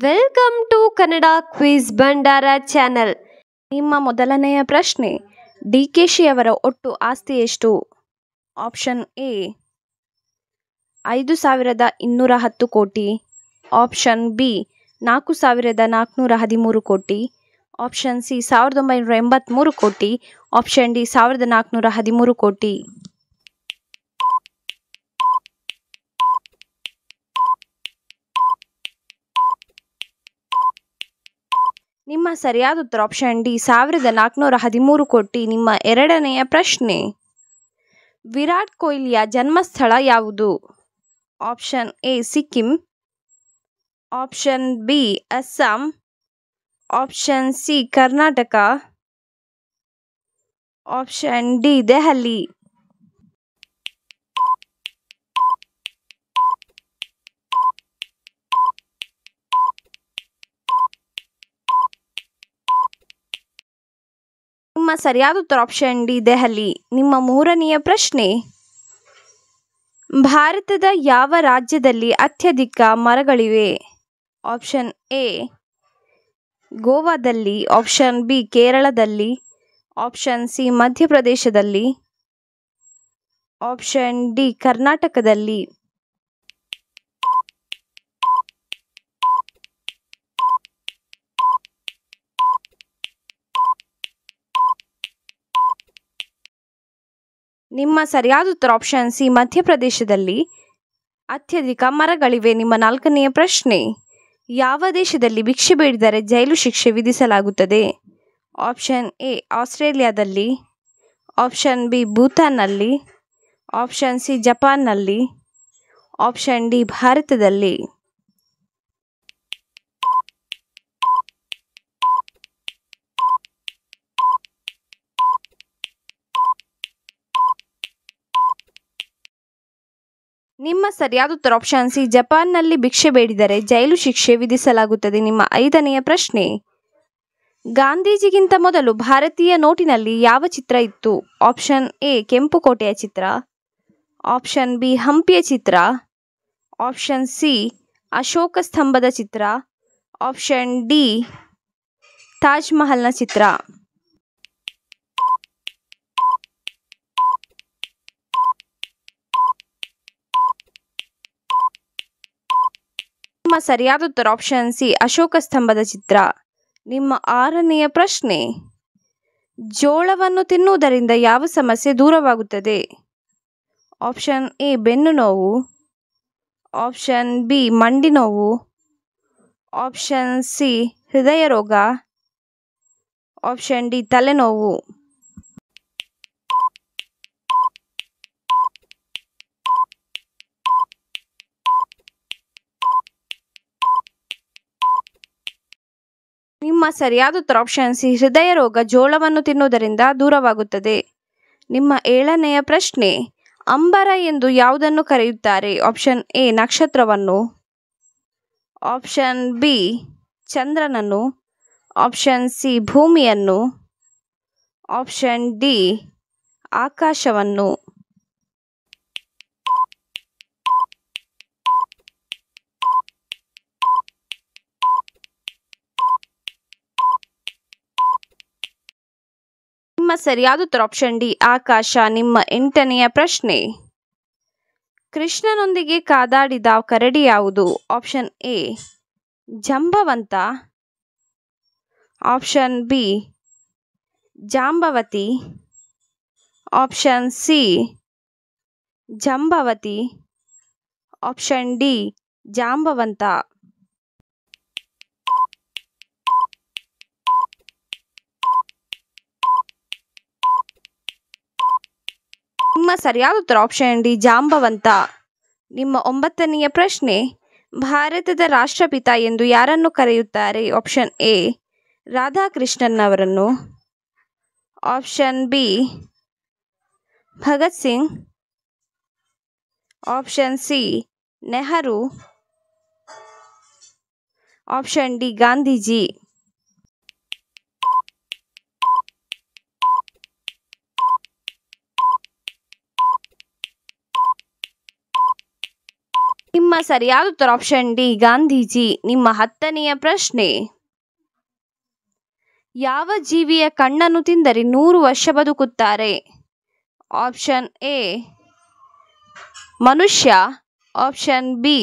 Welcome to Kannada quiz Bhandara channel. ನಿಮ್ಮ ಮೊದಲನೆಯ ಪ್ರಶ್ನೆ, ಡಿಕೆಶಿ ಅವರ ಒಟ್ಟು ಆಸ್ತಿ ಎಷ್ಟು? ಆಪ್ಷನ್ ಎ 5,210 ಕೋಟಿ, ಆಪ್ಷನ್ ಬಿ 4,413 ಕೋಟಿ, ಆಪ್ಷನ್ ಸಿ 1,983 ಕೋಟಿ, ಆಪ್ಷನ್ ಡಿ 1,413 ಕೋಟಿ. ನಿಮ್ಮ ಸರಿಯಾದ ಉತ್ತರ ಆಪ್ಷನ್ ಡಿ 1,413 ಕೋಟಿ. ನಿಮ್ಮ ಎರಡನೆಯ ಪ್ರಶ್ನೆ, ವಿರಾಟ್ ಕೊಹ್ಲಿಯ ಜನ್ಮಸ್ಥಳ ಯಾವುದು? Option A Sikkim, option B Assam, option C Karnataka, option D Delhi. ನಿಮ್ಮ ಸರಿಯಾದ ಉತ್ತರ ಆಪ್ಷನ್ ಡಿ ದೆಹಲಿ. ನಿಮ್ಮ ಮೂರನೆಯ ಪ್ರಶ್ನೆ, ಭಾರತದ ಯಾವ ರಾಜ್ಯದಲ್ಲಿ ಅತ್ಯಧಿಕ ಮರಗಳಿವೆ? ಆಪ್ಷನ್ ಎ ಗೋವಾದಲ್ಲಿ, ಆಪ್ಷನ್ ಬಿ ಕೇರಳದಲ್ಲಿ, ಆಪ್ಷನ್ ಸಿ ಮಧ್ಯಪ್ರದೇಶದಲ್ಲಿ, ಆಪ್ಷನ್ ಡಿ ಕರ್ನಾಟಕದಲ್ಲಿ. ನಿಮ್ಮ ಸರಿಯಾದ ಉತ್ತರ ಆಪ್ಷನ್ ಸಿ ಮಧ್ಯಪ್ರದೇಶದಲ್ಲಿ ಅತ್ಯಧಿಕ ಮರಗಳಿವೆ. ನಿಮ್ಮ ನಾಲ್ಕನೆಯ ಪ್ರಶ್ನೆ, ಯಾವ ದೇಶದಲ್ಲಿ ಭಿಕ್ಷೆ ಬೇಡಿದರೆ ಜೈಲು ಶಿಕ್ಷೆ ವಿಧಿಸಲಾಗುತ್ತದೆ? ಆಪ್ಷನ್ ಎ ಆಸ್ಟ್ರೇಲಿಯಾದಲ್ಲಿ, ಆಪ್ಷನ್ ಬಿ ಭೂತಾನ್ನಲ್ಲಿ, ಆಪ್ಷನ್ ಸಿ ಜಪಾನ್ನಲ್ಲಿ, ಆಪ್ಷನ್ ಡಿ ಭಾರತದಲ್ಲಿ. ನಿಮ್ಮ ಸರಿಯಾದ ಉತ್ತರ ಆಪ್ಷನ್ ಸಿ ಜಪಾನ್ನಲ್ಲಿ ಭಿಕ್ಷೆ ಬೇಡಿದರೆ ಜೈಲು ಶಿಕ್ಷೆ ವಿಧಿಸಲಾಗುತ್ತದೆ. ನಿಮ್ಮ ಐದನೆಯ ಪ್ರಶ್ನೆ, ಗಾಂಧೀಜಿಗಿಂತ ಮೊದಲು ಭಾರತೀಯ ನೋಟಿನಲ್ಲಿ ಯಾವ ಚಿತ್ರ ಇತ್ತು? ಆಪ್ಷನ್ ಎ ಕೆಂಪು ಕೋಟೆಯ ಚಿತ್ರ, ಆಪ್ಷನ್ ಬಿ ಹಂಪಿಯ ಚಿತ್ರ, ಆಪ್ಷನ್ ಸಿ ಅಶೋಕ ಸ್ತಂಭದ ಚಿತ್ರ, ಆಪ್ಷನ್ ಡಿ ತಾಜ್ ಮಹಲ್ನ ಚಿತ್ರ. ನಿಮ್ಮ ಸರಿಯಾದ ಉತ್ತರ ಆಪ್ಷನ್ ಸಿ ಅಶೋಕ ಸ್ತಂಭದ ಚಿತ್ರ. ನಿಮ್ಮ ಆರನೆಯ ಪ್ರಶ್ನೆ, ಜೋಳವನ್ನು ತಿನ್ನುವುದರಿಂದ ಯಾವ ಸಮಸ್ಯೆ ದೂರವಾಗುತ್ತದೆ? ಆಪ್ಷನ್ ಎ ಬೆನ್ನು ನೋವು, ಆಪ್ಷನ್ ಬಿ ಮಂಡಿ ನೋವು, ಆಪ್ಷನ್ ಸಿ ಹೃದಯ ರೋಗ, ಆಪ್ಷನ್ ಡಿ ತಲೆನೋವು. ನಿಮ್ಮ ಸರಿಯಾದ ಉತ್ತರ ಆಪ್ಷನ್ ಸಿ ಹೃದಯ ರೋಗ ಜೋಳವನ್ನು ತಿನ್ನುವುದರಿಂದ ದೂರವಾಗುತ್ತದೆ. ನಿಮ್ಮ ಏಳನೆಯ ಪ್ರಶ್ನೆ, ಅಂಬರ ಎಂದು ಯಾವುದನ್ನು ಕರೆಯುತ್ತಾರೆ? ಆಪ್ಷನ್ ಎ ನಕ್ಷತ್ರವನ್ನು, ಆಪ್ಷನ್ ಬಿ ಚಂದ್ರನನ್ನು, ಆಪ್ಷನ್ ಸಿ ಭೂಮಿಯನ್ನು, ಆಪ್ಷನ್ ಡಿ ಆಕಾಶವನ್ನು. ನಿಮ್ಮ ಸರಿಯಾದ ಉತ್ತರ ಆಪ್ಷನ್ ಡಿ ಆಕಾಶ. ನಿಮ್ಮ ಎಂಟನೆಯ ಪ್ರಶ್ನೆ, ಕೃಷ್ಣನೊಂದಿಗೆ ಕಾದಾಡಿದ ಕರಡಿ ಯಾವುದು? Option A Jambavanta, option B Jambavati, option C Jambavati, option D Jambavanta. ನಿಮ್ಮ ಸರಿಯಾದ ಉತ್ತರ ಆಪ್ಷನ್ ಡಿ ಜಾಂಬವಂತ. ನಿಮ್ಮ ಒಂಬತ್ತನೆಯ ಪ್ರಶ್ನೆ, ಭಾರತದ ರಾಷ್ಟ್ರಪಿತ ಎಂದು ಯಾರನ್ನು ಕರೆಯುತ್ತಾರೆ? ಆಪ್ಷನ್ ಎ ರಾಧಾಕೃಷ್ಣನ್ ಅವರನ್ನು, option B Bhagat Singh, option C Nehru, option D Gandhiji. ನಿಮ್ಮ ಸರಿಯಾದ ಉತ್ತರ ಆಪ್ಷನ್ ಡಿ ಗಾಂಧೀಜಿ. ನಿಮ್ಮ 10ನೆಯ ಪ್ರಶ್ನೆ, ಯಾವ ಜೀವಿಯ ಕಣ್ಣನ್ನು ತಿಂದರೆ 100 ವರ್ಷ ಬದುಕುತ್ತಾರೆ? ಆಪ್ಷನ್ ಎ ಮನುಷ್ಯ, ಆಪ್ಷನ್ ಬಿ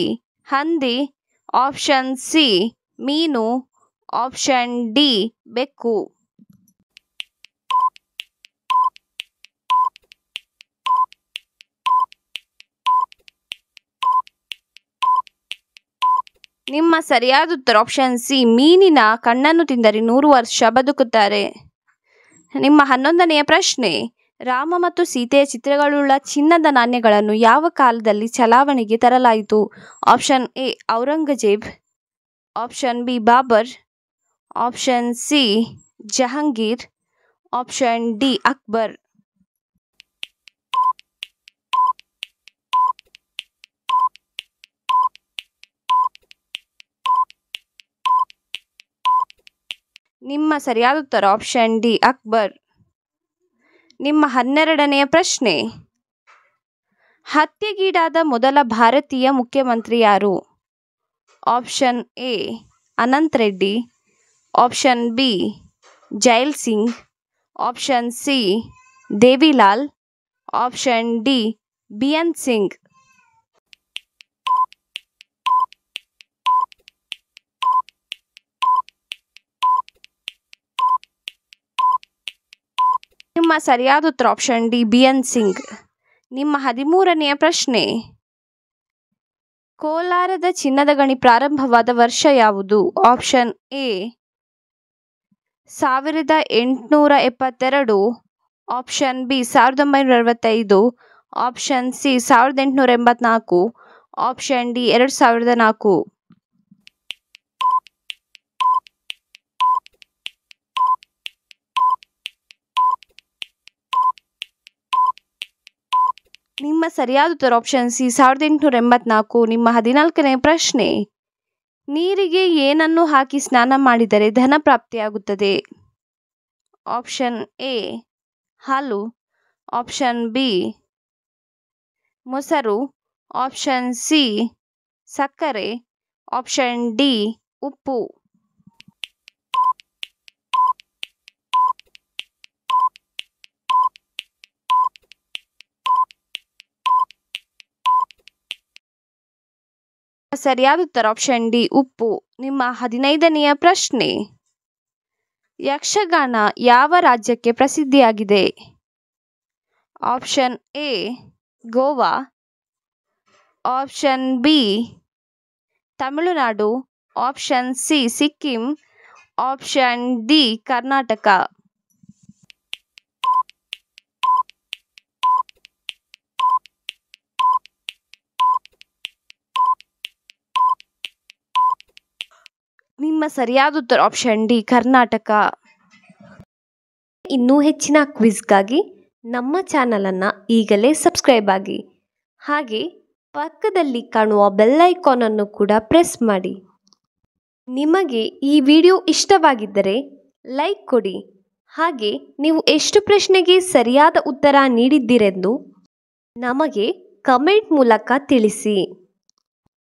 ಹಂದಿ, ಆಪ್ಷನ್ ಸಿ ಮೀನು, ಆಪ್ಷನ್ ಡಿ ಬೆಕ್ಕು. ನಿಮ್ಮ ಸರಿಯಾದ ಉತ್ತರ ಆಪ್ಷನ್ ಸಿ ಮೀನಿನ ಕಣ್ಣನ್ನು ತಿಂದರೆ 100 ವರ್ಷ ಬದುಕುತ್ತಾರೆ. ನಿಮ್ಮ 11ನೆಯ ಪ್ರಶ್ನೆ, ರಾಮ ಮತ್ತು ಸೀತೆಯ ಚಿತ್ರಗಳುಳ್ಳ ಚಿನ್ನದ ನಾಣ್ಯಗಳನ್ನು ಯಾವ ಕಾಲದಲ್ಲಿ ಚಲಾವಣೆಗೆ ತರಲಾಯಿತು? Option A Aurangzeb, option B Babur, option C Jahangir, option D Akbar. ನಿಮ್ಮ ಸರಿಯಾದ ಉತ್ತರ ಆಪ್ಷನ್ ಡಿ ಅಕ್ಬರ್. ನಿಮ್ಮ 12ನೆಯ ಪ್ರಶ್ನೆ, ಹತ್ಯೆಗೀಡಾದ ಮೊದಲ ಭಾರತೀಯ ಮುಖ್ಯಮಂತ್ರಿ ಯಾರು? Option A Anant Reddy, option B Zail Singh, option C Devi Lal, option D B N Singh. ನಿಮ್ಮ ಸರಿಯಾದ ಉತ್ತರ ಆಪ್ಷನ್ ಡಿ ಬಿಎನ್ ಸಿಂಗ್. ನಿಮ್ಮ 13ನೆಯ ಪ್ರಶ್ನೆ, ಕೋಲಾರದ ಚಿನ್ನದ ಗಣಿ ಪ್ರಾರಂಭವಾದ ವರ್ಷ ಯಾವುದು? Option A 1872, option B 1965, option C 1884, option D 2004. ನಿಮ್ಮ ಸರಿಯಾದ ಉತ್ತರ ಆಪ್ಷನ್ ಸಿ 1884. ನಿಮ್ಮ 14ನೆಯ ಪ್ರಶ್ನೆ, ನೀರಿಗೆ ಏನನ್ನು ಹಾಕಿ ಸ್ನಾನ ಮಾಡಿದರೆ ಧನ ಪ್ರಾಪ್ತಿಯಾಗುತ್ತದೆ? ಆಪ್ಷನ್ ಎ ಹಾಲು, ಆಪ್ಷನ್ ಬಿ ಮೊಸರು, ಆಪ್ಷನ್ ಸಿ ಸಕ್ಕರೆ, ಆಪ್ಷನ್ ಡಿ ಉಪ್ಪು. ಸರಿಯಾದ ಉತ್ತರ ಆಪ್ಷನ್ ಡಿ ಉಪ್ಪು. ನಿಮ್ಮ 15ನೆಯ ಪ್ರಶ್ನೆ, ಯಕ್ಷಗಾನ ಯಾವ ರಾಜ್ಯಕ್ಕೆ ಪ್ರಸಿದ್ಧಿಯಾಗಿದೆ? Option A Goa, option B Tamil Nadu, option C Sikkim, option D Karnataka. ನಿಮ್ಮ ಸರಿಯಾದ ಉತ್ತರ ಆಪ್ಷನ್ ಡಿ ಕರ್ನಾಟಕ. ಇನ್ನೂ ಹೆಚ್ಚಿನ ಕ್ವಿಜ್ಗಾಗಿ ನಮ್ಮ ಚಾನಲನ್ನು ಈಗಲೇ ಸಬ್ಸ್ಕ್ರೈಬ್ ಆಗಿ, ಹಾಗೆ ಪಕ್ಕದಲ್ಲಿ ಕಾಣುವ ಬೆಲ್ ಐಕಾನನ್ನು ಕೂಡ ಪ್ರೆಸ್ ಮಾಡಿ. ನಿಮಗೆ ಈ ವಿಡಿಯೋ ಇಷ್ಟವಾಗಿದ್ದರೆ ಲೈಕ್ ಕೊಡಿ, ಹಾಗೆ ನೀವು ಎಷ್ಟು ಪ್ರಶ್ನೆಗೆ ಸರಿಯಾದ ಉತ್ತರ ನೀಡಿದ್ದೀರೆಂದು ನಮಗೆ ಕಮೆಂಟ್ ಮೂಲಕ ತಿಳಿಸಿ.